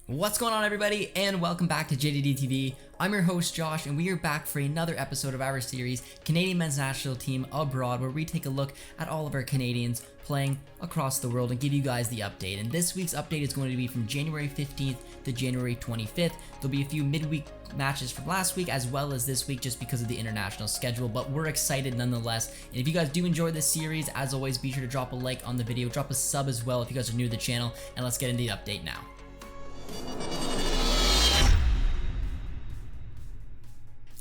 What's going on, everybody, and welcome back to JJD TV. I'm your host Josh, and we are back for another episode of our series, Canadian Men's National Team Abroad, where we take a look at all of our Canadians playing across the world and give you guys the update. And this week's update is going to be from January 15th to January 25th. There'll be a few midweek matches from last week as well as this week just because of the international schedule, but we're excited nonetheless. And if you guys do enjoy this series, as always, be sure to drop a like on the video, drop a sub as well if you guys are new to the channel, and let's get into the update now.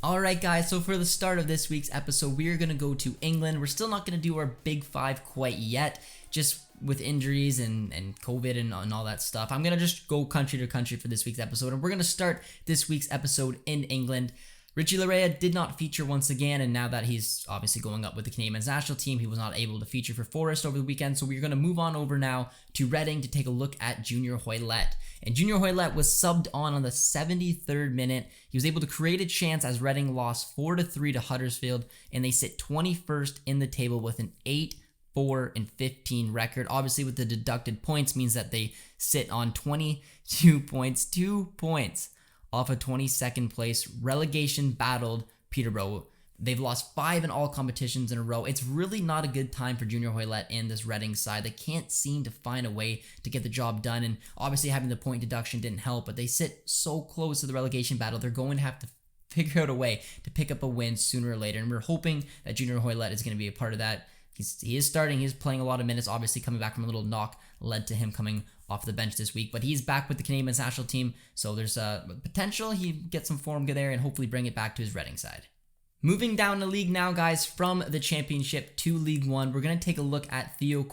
Alright guys, so for the start of this week's episode, we are going to go to England. We're still not going to do our big five quite yet, just with injuries and COVID and all that stuff. I'm going to just go country to country for this week's episode, and we're going to start this week's episode in England. Richi did not feature once again, and now that he's obviously going up with the Canadian Men's National Team, he was not able to feature for Forest over the weekend, so we're going to move on over now to Reading to take a look at Junior Hoilett. And Junior Hoilett was subbed on the 73rd minute. He was able to create a chance as Reading lost 4-3 to Huddersfield, and they sit 21st in the table with an 8-4-15 record. Obviously, with the deducted points means that they sit on 22 points, 2 points off a 22nd place relegation battled Peterborough. They've lost 5 in all competitions in a row. It's really not a good time for Junior Hoilett and this Reading side. They can't seem to find a way to get the job done, and obviously having the point deduction didn't help, but they sit so close to the relegation battle, they're going to have to figure out a way to pick up a win sooner or later, and we're hoping that Junior Hoilett is going to be a part of that. He is starting, he's playing a lot of minutes, obviously coming back from a little knock led to him coming off the bench this week, but he's back with the Canadian Men's National Team, so there's a potential he gets some form there and hopefully bring it back to his Reading side. Moving down the league now, guys, from the Championship to League One, we're going to take a look at Theo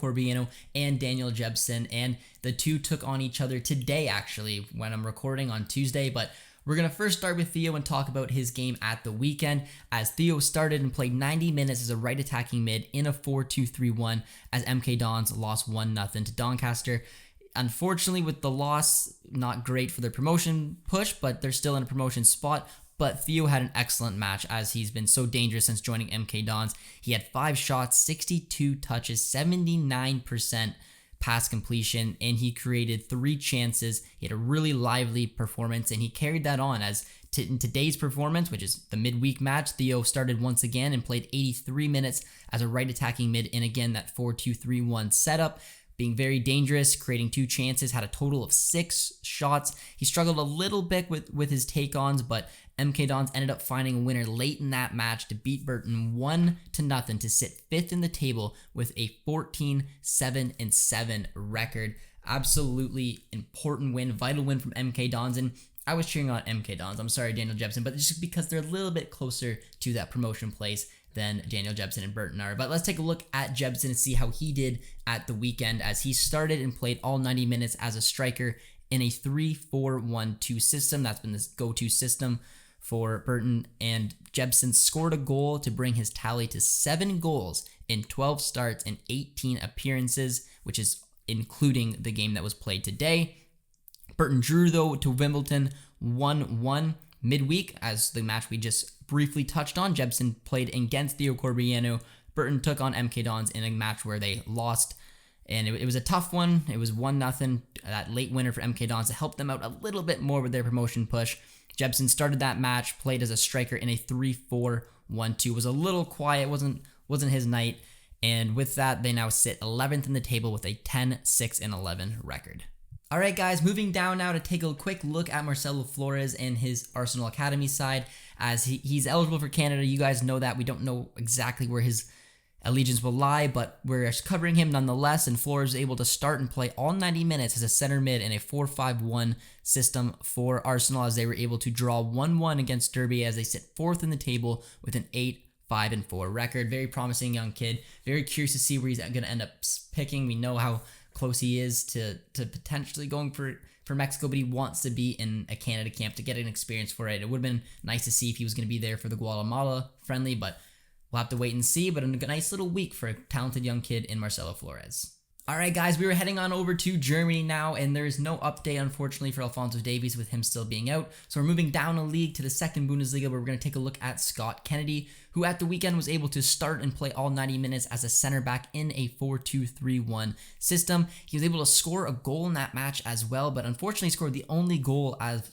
and Daniel Jebsen, and the two took on each other today, actually, when I'm recording on Tuesday, but we're going to first start with Theo and talk about his game at the weekend, as Theo started and played 90 minutes as a right attacking mid in a 4-2-3-1 as MK Dons lost 1-0 to Doncaster. Unfortunately, with the loss, not great for their promotion push, but they're still in a promotion spot. But Theo had an excellent match as he's been so dangerous since joining MK Dons. He had 5 shots, 62 touches, 79% pass completion, and he created 3 chances. He had a really lively performance, and he carried that on as in today's performance, which is the midweek match, Theo started once again and played 83 minutes as a right attacking mid in, again, that 4-2-3-1 setup, being very dangerous, creating 2 chances, had a total of 6 shots. He struggled a little bit with his take-ons, but MK Dons ended up finding a winner late in that match to beat Burton 1-0 to sit 5th in the table with a 14-7-7 record. Absolutely important win, vital win from MK Dons, and I was cheering on MK Dons. I'm sorry, Daniel Jebsen, but it's just because they're a little bit closer to that promotion place than Daniel Jebsen and Burton are. But let's take a look at Jebsen and see how he did at the weekend, as he started and played all 90 minutes as a striker in a 3-4-1-2 system. That's been this go-to system for Burton, and Jebsen scored a goal to bring his tally to 7 goals in 12 starts and 18 appearances, which is including the game that was played today. Burton drew, though, to Wimbledon 1-1 midweek, as the match we just briefly touched on. Jebsen played against Theo. Burton took on MK Dons in a match where they lost, and it was a tough one. It was 1-0, that late winner for MK Dons to help them out a little bit more with their promotion push. Jebsen started that match, played as a striker in a 3-4-1-2. Was a little quiet, wasn't his night, and with that, they now sit 11th in the table with a 10-6-11 record. Alright guys, moving down now to take a quick look at Marcelo Flores and his Arsenal Academy side, as he's eligible for Canada. You guys know that. We don't know exactly where his allegiance will lie, but we're covering him nonetheless, and Flores was able to start and play all 90 minutes as a center mid in a 4-5-1 system for Arsenal, as they were able to draw 1-1 against Derby as they sit 4th in the table with an 8-5-4 record. Very promising young kid. Very curious to see where he's going to end up picking. We know how close he is to potentially going for Mexico, but he wants to be in a Canada camp to get an experience for it. It would have been nice to see if he was going to be there for the Guatemala friendly, but we'll have to wait and see. But a nice little week for a talented young kid in Marcelo Flores. Alright guys, we were heading on over to Germany now, and there's no update unfortunately for Alphonso Davies with him still being out. So we're moving down a league to the second Bundesliga, where we're going to take a look at Scott Kennedy, who at the weekend was able to start and play all 90 minutes as a center back in a 4-2-3-1 system. He was able to score a goal in that match as well, but unfortunately scored the only goal of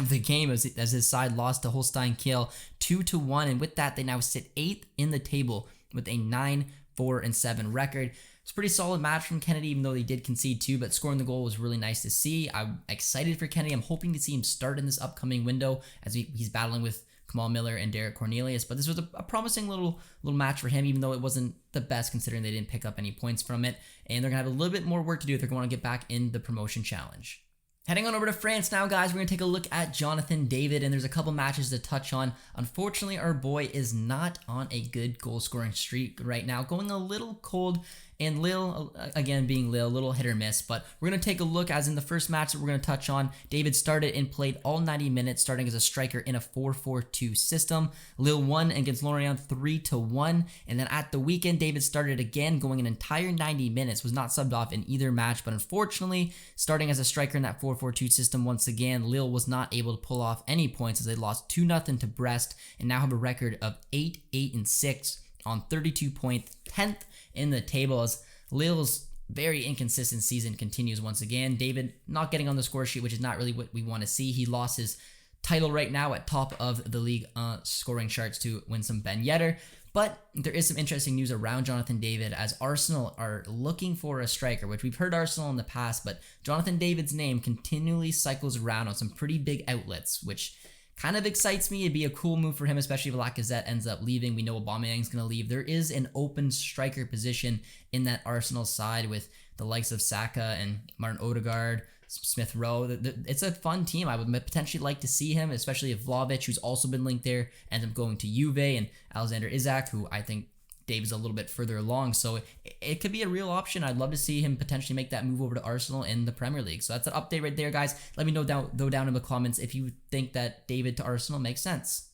the game as his side lost to Holstein Kiel 2-1, and with that they now sit 8th in the table with a 9-4-7 record. It's a pretty solid match from Kennedy, even though they did concede 2, but scoring the goal was really nice to see. I'm excited for Kennedy. I'm hoping to see him start in this upcoming window as he's battling with Kamal Miller and Derek Cornelius, but this was a promising little match for him, even though it wasn't the best considering they didn't pick up any points from it, and they're going to have a little bit more work to do if they're going to get back in the promotion challenge. Heading on over to France now, guys, we're going to take a look at Jonathan David, and there's a couple matches to touch on. Unfortunately, our boy is not on a good goal-scoring streak right now, going a little cold, and Lille, again being Lille, a little hit or miss, but we're going to take a look as in the first match that we're going to touch on. David started and played all 90 minutes, starting as a striker in a 4-4-2 system. Lille won against Lorient 3-1, and then at the weekend, David started again, going an entire 90 minutes, was not subbed off in either match, but unfortunately, starting as a striker in that 4-4-2 system once again, Lille was not able to pull off any points as they lost 2-0 to Brest, and now have a record of 8-8-6 on 32 points, 10th in the table as Lille's very inconsistent season continues once again. David not getting on the score sheet, which is not really what we want to see. He lost his title right now at top of the league scoring charts to Winsome Ben Yedder. But there is some interesting news around Jonathan David as Arsenal are looking for a striker, which we've heard Arsenal in the past, but Jonathan David's name continually cycles around on some pretty big outlets, which kind of excites me. It'd be a cool move for him, especially if Lacazette ends up leaving. We know Aubameyang's going to leave. There is an open striker position in that Arsenal side with the likes of Saka and Martin Odegaard, Smith Rowe. It's a fun team. I would potentially like to see him, especially if Vlahovic, who's also been linked there, ends up going to Juve, and Alexander Isak, who I think Dave's a little bit further along, so it could be a real option. I'd love to see him potentially make that move over to Arsenal in the Premier League. So that's an update right there, guys. Let me know down in the comments if you think that David to Arsenal makes sense.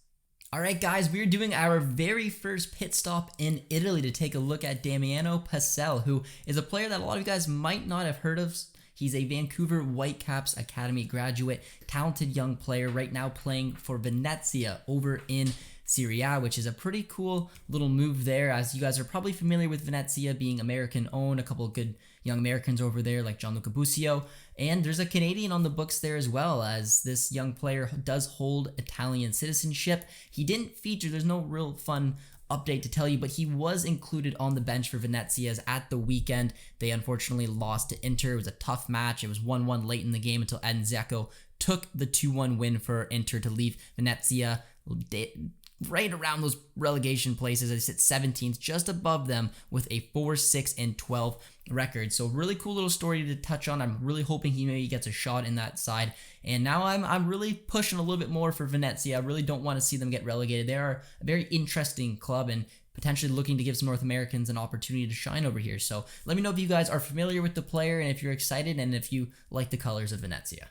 Alright guys, we're doing our very first pit stop in Italy to take a look at Damiano Passell, who is a player that a lot of you guys might not have heard of. He's a Vancouver Whitecaps Academy graduate, talented young player right now playing for Venezia over in Serie A, which is a pretty cool little move there, as you guys are probably familiar with Venezia being American-owned, a couple of good young Americans over there like Gianluca Busio, and there's a Canadian on the books there as well, as this young player does hold Italian citizenship. He didn't feature, there's no real fun update to tell you, but he was included on the bench for Venezia as at the weekend they unfortunately lost to Inter. It was a tough match. It was 1-1 late in the game until Edin Dzeko took the 2-1 win for Inter to leave Venezia right around those relegation places. They sit 17th, just above them with a 4-6-12 record. So really cool little story to touch on. I'm really hoping he maybe gets a shot in that side. And now I'm really pushing a little bit more for Venezia. I really don't want to see them get relegated. They are a very interesting club and potentially looking to give some North Americans an opportunity to shine over here. So let me know if you guys are familiar with the player and if you're excited and if you like the colors of Venezia.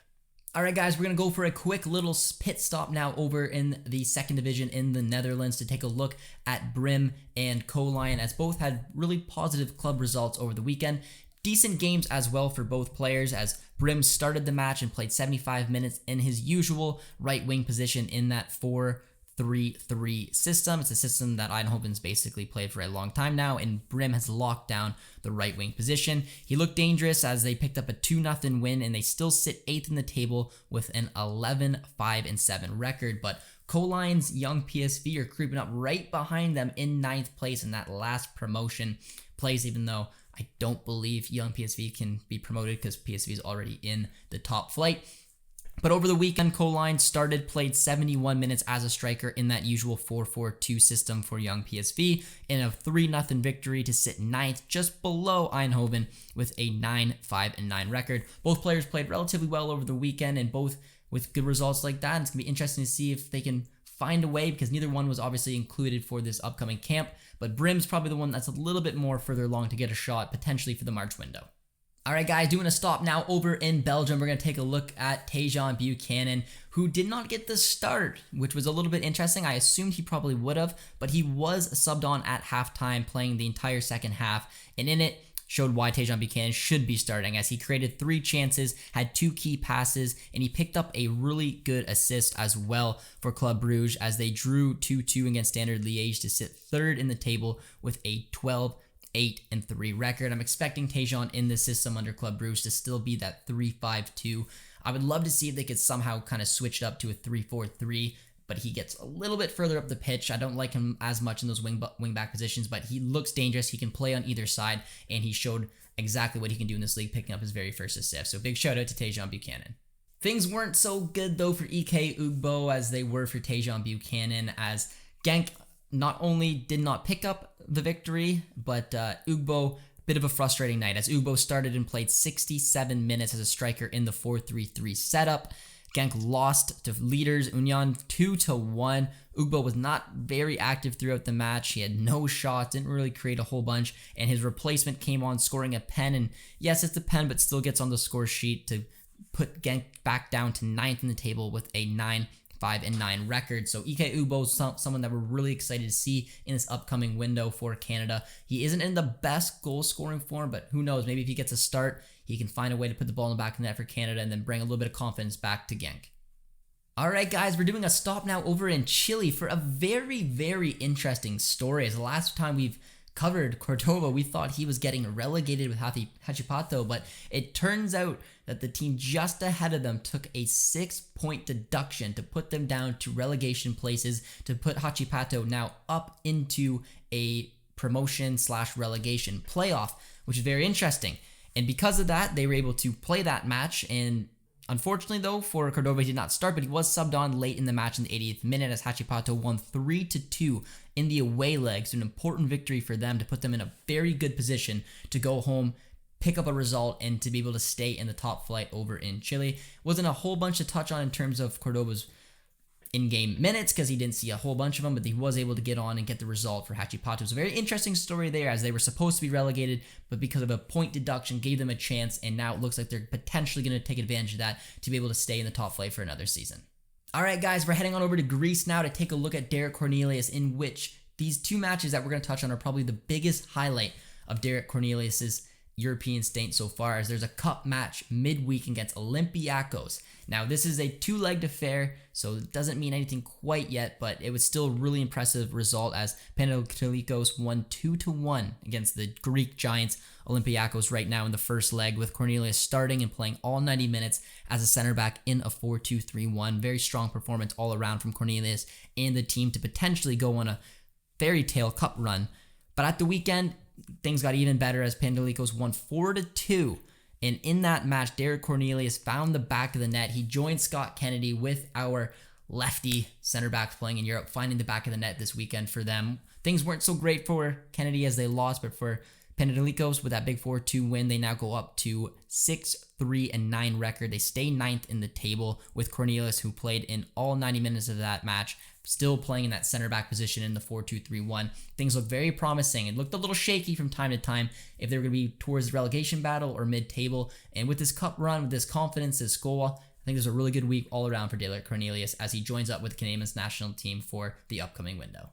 Alright guys, we're going to go for a quick little pit stop now over in the second division in the Netherlands to take a look at Brim and Coline, as both had really positive club results over the weekend. Decent games as well for both players, as Brim started the match and played 75 minutes in his usual right wing position in that 4-3-3 system. It's a system that Eindhoven's basically played for a long time now, and Brim has locked down the right wing position. He looked dangerous as they picked up a 2-0 win, and they still sit 8th in the table with an 11-5-7 record, but Coline's young PSV are creeping up right behind them in 9th place in that last promotion place, even though I don't believe young PSV can be promoted because PSV is already in the top flight. But over the weekend, Coline played 71 minutes as a striker in that usual 4-4-2 system for young PSV in a 3-0 victory to sit 9th, just below Eindhoven with a 9-5-9 record. Both players played relatively well over the weekend, and both with good results like that. And it's going to be interesting to see if they can find a way, because neither one was obviously included for this upcoming camp. But Brim's probably the one that's a little bit more further along to get a shot, potentially for the March window. Alright guys, doing a stop now over in Belgium. We're going to take a look at Taejon Buchanan, who did not get the start, which was a little bit interesting. I assumed he probably would have, but he was subbed on at halftime, playing the entire second half. And in it, showed why Taejon Buchanan should be starting, as he created 3 chances, had 2 key passes, and he picked up a really good assist as well for Club Brugge as they drew 2-2 against Standard Liège to sit 3rd in the table with a 12-8-3 record. I'm expecting Taejon in the system under Club Brugge to still be that 3-5-2. I would love to see if they could somehow kind of switch it up to a 3-4-3, but he gets a little bit further up the pitch. I don't like him as much in those wing back positions, but he looks dangerous. He can play on either side, and he showed exactly what he can do in this league, picking up his very first assist. So big shout out to Taejon Buchanan. Things weren't so good though for EK Ugbo as they were for Taejon Buchanan, as Genk not only did not pick up the victory, but Ugbo, bit of a frustrating night as Ugbo started and played 67 minutes as a striker in the 4-3-3 setup. Genk lost to leaders Union 2-1. Ugbo was not very active throughout the match. He had no shots, didn't really create a whole bunch, and his replacement came on scoring a pen, and yes, it's a pen, but still gets on the score sheet to put Genk back down to 9th in the table with a 9-5-9 record. So EK Ugbo is someone that we're really excited to see in this upcoming window for Canada. He isn't in the best goal scoring form, but who knows, maybe if he gets a start, he can find a way to put the ball in the back of the net for Canada and then bring a little bit of confidence back to Genk. Alright guys, we're doing a stop now over in Chile for a very, very interesting story. As the last time we've covered Cordova, we thought he was getting relegated with Huachipato, but it turns out that the team just ahead of them took a 6-point deduction to put them down to relegation places, to put Huachipato now up into a promotion/relegation playoff, which is very interesting. And because of that, they were able to play that match. And unfortunately, though, for Cordova, he did not start, but he was subbed on late in the match in the 80th minute as Huachipato won 3-2 in the away leg. So an important victory for them to put them in a very good position to go home, pick up a result, and to be able to stay in the top flight over in Chile. Wasn't a whole bunch to touch on in terms of Cordova's in-game minutes because he didn't see a whole bunch of them, but he was able to get on and get the result for Huachipato. It's a very interesting story there as they were supposed to be relegated, but because of a point deduction gave them a chance, and now it looks like they're potentially going to take advantage of that to be able to stay in the top flight for another season. Alright guys, we're heading on over to Greece now to take a look at Derek Cornelius, in which these 2 matches that we're going to touch on are probably the biggest highlight of Derek Cornelius's European stint so far, as there's a cup match midweek against Olympiacos. Now this is a 2-legged affair, so it doesn't mean anything quite yet, but it was still a really impressive result as Panathinaikos won 2-1 against the Greek giants Olympiacos right now in the first leg, with Cornelius starting and playing all 90 minutes as a center back in a 4-2-3-1. Very strong performance all around from Cornelius and the team to potentially go on a fairy tale cup run. But at the weekend, things got even better as Panathinaikos won 4-2. And in that match, Derek Cornelius found the back of the net. He joined Scott Kennedy with our lefty center backs playing in Europe, finding the back of the net this weekend for them. Things weren't so great for Kennedy as they lost, but for Panathinaikos with that big 4-2 win, they now go up to 6-3-9 record. They stay 9th in the table with Cornelius, who played in all 90 minutes of that match, still playing in that center back position in the 4-2-3-1. Things look very promising. It looked a little shaky from time to time if they were going to be towards the relegation battle or mid-table. And with this cup run, with this confidence, this goal, I think there's a really good week all around for Derek Cornelius as he joins up with the Canadian national team for the upcoming window.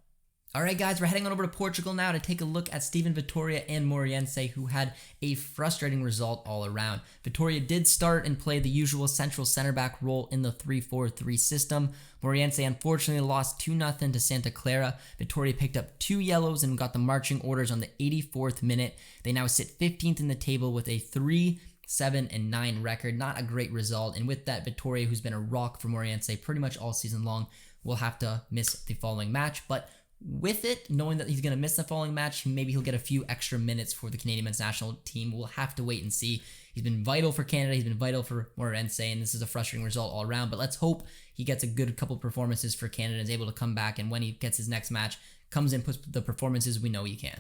Alright guys, we're heading on over to Portugal now to take a look at Steven Vitória and Moreirense, who had a frustrating result all around. Vitória did start and play the usual central center back role in the 3-4-3 system. Moreirense unfortunately lost 2-0 to Santa Clara. Vitória picked up 2 yellows and got the marching orders on the 84th minute. They now sit 15th in the table with a 3-7-9 record. Not a great result, and with that, Vitória, who's been a rock for Moreirense pretty much all season long, will have to miss the following match. But with it, knowing that he's going to miss the following match, maybe he'll get a few extra minutes for the Canadian men's national team. We'll have to wait and see. He's been vital for Canada. He's been vital for Moreirense, and this is a frustrating result all around. But let's hope he gets a good couple performances for Canada and is able to come back, and when he gets his next match, comes in, puts the performances we know he can.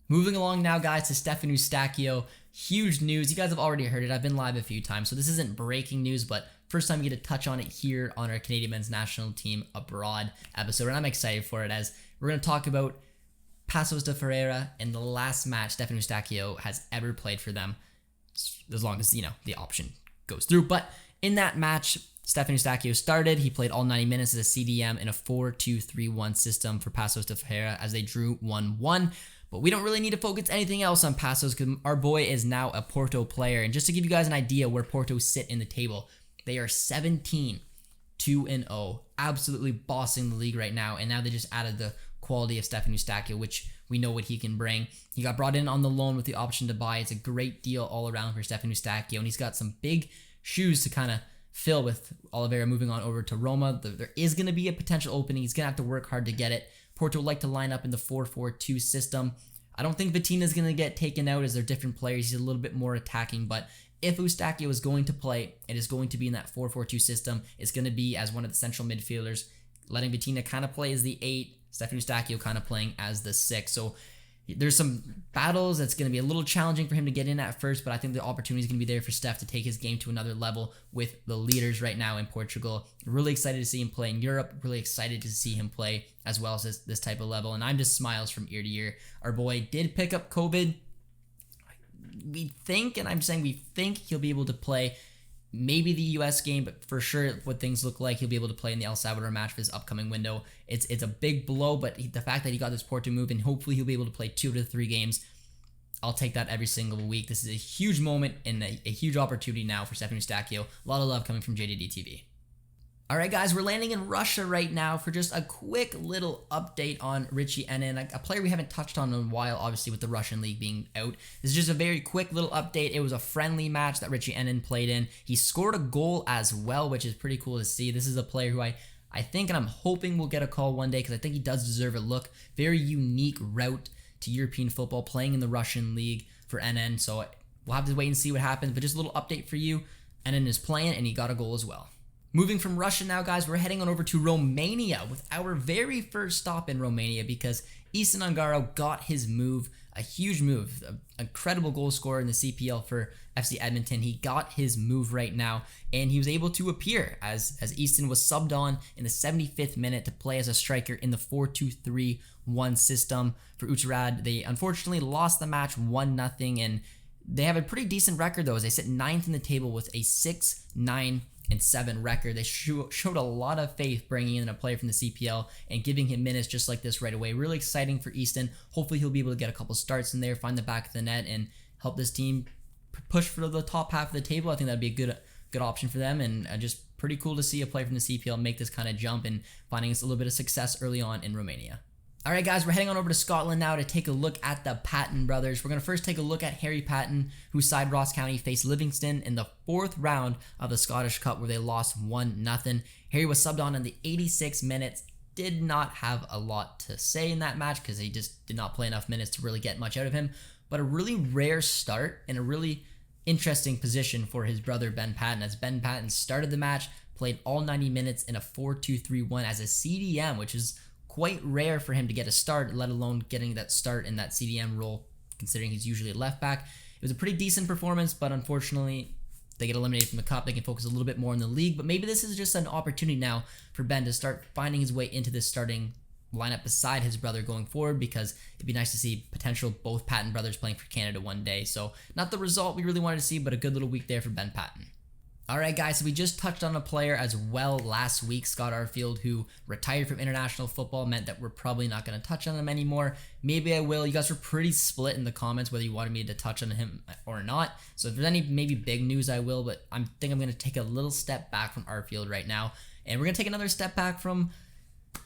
Moving along now, guys, to Stephen Eustáquio. Huge news. You guys have already heard it. I've been live a few times, so this isn't breaking news, but first time we get to touch on it here on our Canadian men's national team abroad episode, and I'm excited for it as we're going to talk about Paços de Ferreira and the last match Stephen Eustáquio has ever played for them, as long as, the option goes through. But in that match, Stephen Eustáquio started. He played all 90 minutes as a CDM in a 4-2-3-1 system for Paços de Ferreira as they drew 1-1. But we don't really need to focus anything else on Passos because our boy is now a Porto player. And just to give you guys an idea where Porto sit in the table, they are 17-2-0, absolutely bossing the league right now. And now they just added the quality of Steph Moves, which we know what he can bring. He got brought in on the loan with the option to buy. It's a great deal all around for Steph Moves, and he's got some big shoes to kind of fill with Oliveira moving on over to Roma. There is going to be a potential opening. He's going to have to work hard to get it. Porto like to line up in the 4-4-2 system. I don't think Vitinha's going to get taken out as they're different players. He's a little bit more attacking, but if Eustáquio is going to play, it is going to be in that 4-4-2 system. It's going to be as one of the central midfielders, letting Vitinha kind of play as the 8, Steph Eustáquio kind of playing as the 6. So there's some battles that's going to be a little challenging for him to get in at first, but I think the opportunity is going to be there for Steph to take his game to another level with the leaders right now in Portugal. Really excited to see him play in Europe. Really excited to see him play as well as this type of level, and I'm just smiles from ear to ear. Our boy did pick up COVID. We think, and I'm saying we think, he'll be able to play maybe the US game, but for sure what things look like, he'll be able to play in the El Salvador match for this upcoming window. It's a big blow, but the fact that he got this Porto move, and hopefully he'll be able to play 2 to 3 games, I'll take that every single week. This is a huge moment and a huge opportunity now for Steph Eustáquio. A lot of love coming from JJD TV. All right, guys, we're landing in Russia right now for just a quick little update on Richi Ennin, a player we haven't touched on in a while, obviously, with the Russian league being out. This is just a very quick little update. It was a friendly match that Richi Ennin played in. He scored a goal as well, which is pretty cool to see. This is a player who I think and I'm hoping will get a call one day because I think he does deserve a look. Very unique route to European football, playing in the Russian league for Ennin. So we'll have to wait and see what happens, but just a little update for you. Ennin is playing, and he got a goal as well. Moving from Russia now, guys, we're heading on over to Romania with our very first stop in Romania because Easton Ungaro got his move, a huge move, an incredible goal scorer in the CPL for FC Edmonton. He got his move right now, and he was able to appear as Easton was subbed on in the 75th minute to play as a striker in the 4-2-3-1 system for Ucharad. They unfortunately lost the match 1-0, and they have a pretty decent record though, as they sit 9th in the table with a 6-9-7 record. They showed a lot of faith bringing in a player from the CPL and giving him minutes just like this right away. Really exciting for Easton. Hopefully he'll be able to get a couple starts in there, find the back of the net, and help this team push for the top half of the table. I think that'd be a good option for them, and just pretty cool to see a player from the CPL make this kind of jump and finding us a little bit of success early on in Romania. All right, guys, we're heading on over to Scotland now to take a look at the Patton brothers. We're going to first take a look at Harry Patton, whose side Ross County faced Livingston in the 4th round of the Scottish Cup, where they lost 1-0. Harry was subbed on in the 86 minutes. Did not have a lot to say in that match because he just did not play enough minutes to really get much out of him. But a really rare start and a really interesting position for his brother Ben Patton, as Ben Patton started the match, played all 90 minutes in a 4-2-3-1 as a CDM, which is quite rare for him to get a start, let alone getting that start in that CDM role, considering he's usually a left back. It was a pretty decent performance, but unfortunately, they get eliminated from the cup. They can focus a little bit more in the league, but maybe this is just an opportunity now for Ben to start finding his way into this starting lineup beside his brother going forward, because it'd be nice to see potential both Patton brothers playing for Canada one day. So not the result we really wanted to see, but a good little week there for Ben Patton. All right, guys, so we just touched on a player as well last week, Scott Arfield, who retired from international football. Meant that we're probably not going to touch on him anymore. Maybe I will. You guys were pretty split in the comments whether you wanted me to touch on him or not. So if there's any maybe big news, I will, but I think I'm going to take a little step back from Arfield right now. And we're going to take another step back from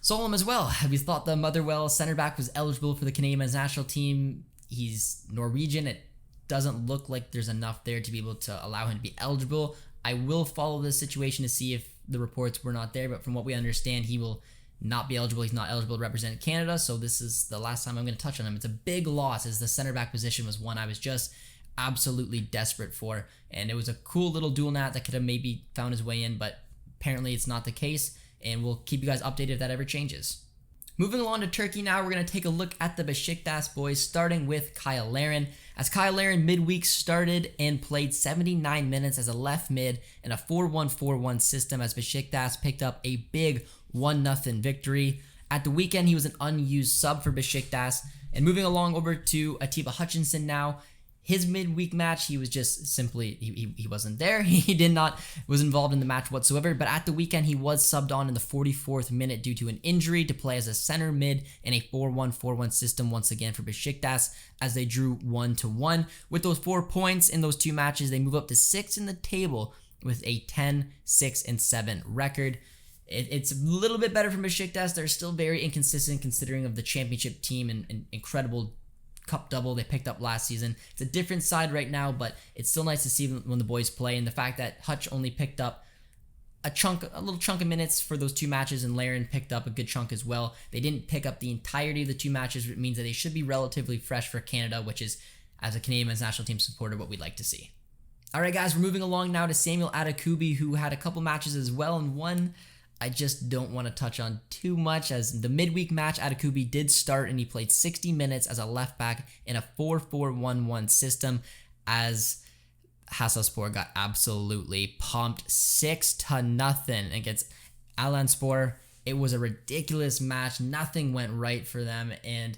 Solom as well. We thought the Motherwell center back was eligible for the Canadian men's national team. He's Norwegian. It doesn't look like there's enough there to be able to allow him to be eligible. I will follow this situation to see if the reports were not there, but from what we understand, he will not be eligible. He's not eligible to represent Canada, so this is the last time I'm going to touch on him. It's a big loss, as the center back position was one I was just absolutely desperate for, and it was a cool little dual nat that could have maybe found his way in, but apparently it's not the case, and we'll keep you guys updated if that ever changes. Moving along to Turkey now, we're going to take a look at the Besiktas boys, starting with Kyle Larron. As Kyle Larron midweek started and played 79 minutes as a left mid in a 4-1-4-1 system, as Besiktas picked up a big 1-0 victory. At the weekend, he was an unused sub for Besiktas. And moving along over to Atiba Hutchinson now, His midweek match, he was just simply, he wasn't there. He was involved in the match whatsoever. But at the weekend, he was subbed on in the 44th minute due to an injury to play as a center mid in a 4-1-4-1 system once again for Besiktas as they drew 1-1. With those 4 points in those 2 matches, they move up to 6th in the table with a 10-6-7 record. It's a little bit better for Besiktas. They're still very inconsistent considering of the championship team and incredible cup double they picked up last season. It's a different side right now, but it's still nice to see when the boys play, and the fact that Hutch only picked up a little chunk of minutes for those 2 matches, and Larron picked up a good chunk as well. They didn't pick up the entirety of the 2 matches, which means that they should be relatively fresh for Canada, which is, as a Canadian men's national team supporter, what we'd like to see. All right, guys, we're moving along now to Samuel Adakubi, who had a couple matches as well, and one I just don't want to touch on too much, as the midweek match, Adakubi did start and he played 60 minutes as a left back in a 4-4-1-1 system as Hasaspor got absolutely pumped 6-0 against Alanspor. It was a ridiculous match. Nothing went right for them, and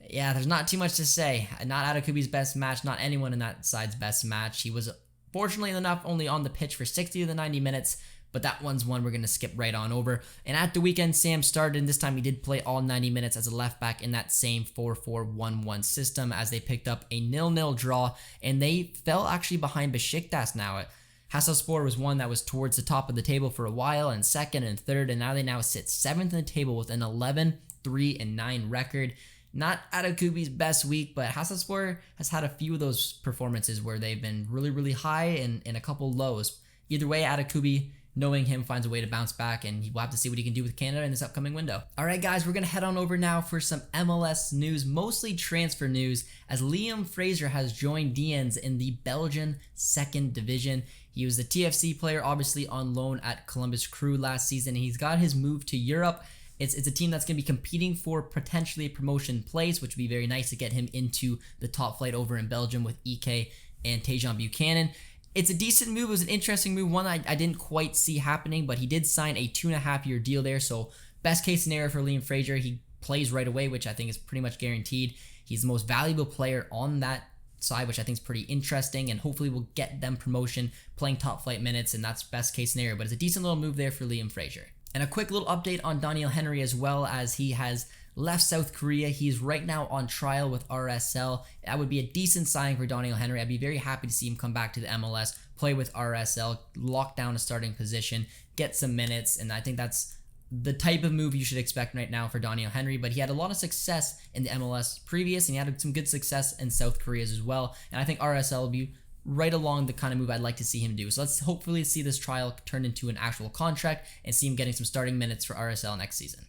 yeah, there's not too much to say. Not Adakubi's best match, not anyone in that side's best match. He was fortunately enough only on the pitch for 60 of the 90 minutes, but that one's one we're going to skip right on over. And at the weekend, Sam started, and this time he did play all 90 minutes as a left back in that same 4-4-1-1 system as they picked up a 0-0 draw, and they fell actually behind Besiktas now. Hasaspor was one that was towards the top of the table for a while, and second and third, and now sit 7th in the table with an 11-3-9 record. Not Adakubi's best week, but Hasaspor has had a few of those performances where they've been really, really high and a couple lows. Either way, Adakubi, knowing him, finds a way to bounce back, and we'll have to see what he can do with Canada in this upcoming window. All right, guys, we're going to head on over now for some MLS news, mostly transfer news, as Liam Fraser has joined Dienz in the Belgian 2nd Division. He was the TFC player, obviously on loan at Columbus Crew last season, and he's got his move to Europe. It's a team that's going to be competing for potentially a promotion place, which would be very nice to get him into the top flight over in Belgium with EK and Taejon Buchanan. It's a decent move. It was an interesting move, one I didn't quite see happening, but he did sign a 2.5-year deal there. So best case scenario for Liam Fraser, he plays right away, which I think is pretty much guaranteed. He's the most valuable player on that side, which I think is pretty interesting, and hopefully will get them promotion, playing top flight minutes, and that's best case scenario. But it's a decent little move there for Liam Fraser. And a quick little update on Daniel Henry as well, as he has left South Korea. He's right now on trial with RSL. That would be a decent signing for Daniel Henry. I'd be very happy to see him come back to the MLS, play with RSL, lock down a starting position, get some minutes, and I think that's the type of move you should expect right now for Daniel Henry. But he had a lot of success in the MLS previous, and he had some good success in South Korea as well, and I think RSL will be right along the kind of move I'd like to see him do. So let's hopefully see this trial turn into an actual contract and see him getting some starting minutes for RSL next season.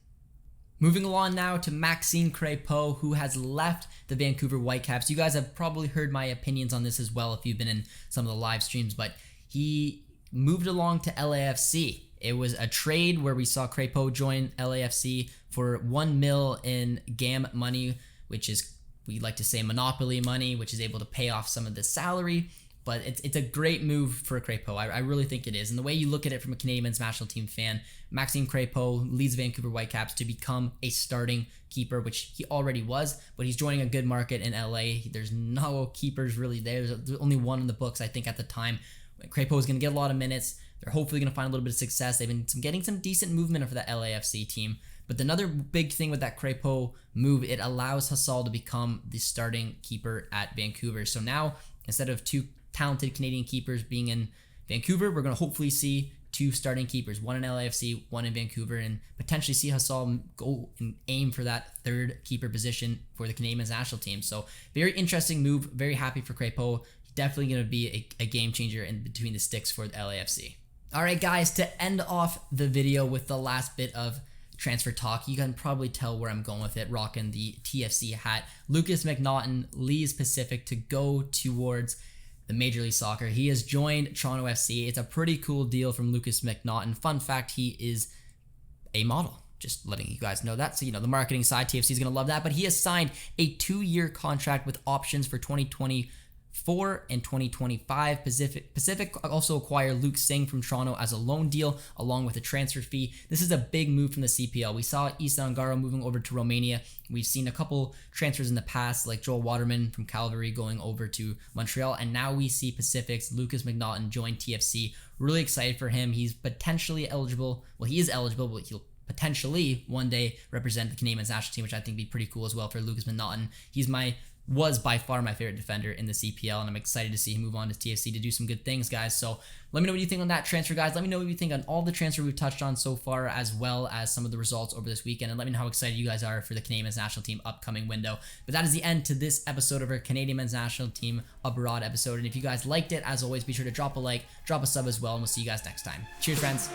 Moving along now to Maxime Crepeau, who has left the Vancouver Whitecaps. You guys have probably heard my opinions on this as well if you've been in some of the live streams, but he moved along to LAFC. It was a trade where we saw Crepeau join LAFC for $1 million in GAM money, which is, we like to say, monopoly money, which is able to pay off some of the salary. But it's a great move for Crepeau. I really think it is. And the way you look at it from a Canadian men's national team fan, Maxime Crepeau leads Vancouver Whitecaps to become a starting keeper, which he already was, but he's joining a good market in LA. There's no keepers really there. There's only one in the books, I think, at the time. Crepeau is going to get a lot of minutes. They're hopefully going to find a little bit of success. They've been getting some decent movement for that LAFC team. But another big thing with that Crepeau move, it allows Hassall to become the starting keeper at Vancouver. So now, instead of two talented Canadian keepers being in Vancouver, we're going to hopefully see two starting keepers, one in LAFC, one in Vancouver, and potentially see Hassall go and aim for that third keeper position for the Canadian men's national team. So very interesting move. Very happy for Crepeau. Definitely going to be a game changer in between the sticks for the LAFC. All right, guys, to end off the video with the last bit of transfer talk, you can probably tell where I'm going with it, rocking the TFC hat. Lucas McNaughton leaves Pacific to go towards the Major League Soccer. He has joined Toronto FC. It's a pretty cool deal from Lucas McNaughton. Fun fact, he is a model. Just letting you guys know that. So, the marketing side, TFC is going to love that. But he has signed a 2-year contract with options for 2020 4 in 2025. Pacific also acquired Luke Singh from Toronto as a loan deal along with a transfer fee. This is a big move from the CPL. We saw Issa Angaro moving over to Romania. We've seen a couple transfers in the past like Joel Waterman from Calgary going over to Montreal, and now we see Pacific's Lucas McNaughton join TFC. Really excited for him. He's potentially eligible. Well, he is eligible, but he'll potentially one day represent the Canadian men's national team, which I think would be pretty cool as well for Lucas McNaughton. Was by far my favorite defender in the CPL, and I'm excited to see him move on to TFC to do some good things, guys. So let me know what you think on that transfer, guys. Let me know what you think on all the transfer we've touched on so far, as well as some of the results over this weekend, and let me know how excited you guys are for the Canadian men's national team upcoming window. But that is the end to this episode of our Canadian men's national team abroad episode, and if you guys liked it, as always, be sure to drop a like, drop a sub as well, and we'll see you guys next time. Cheers, friends.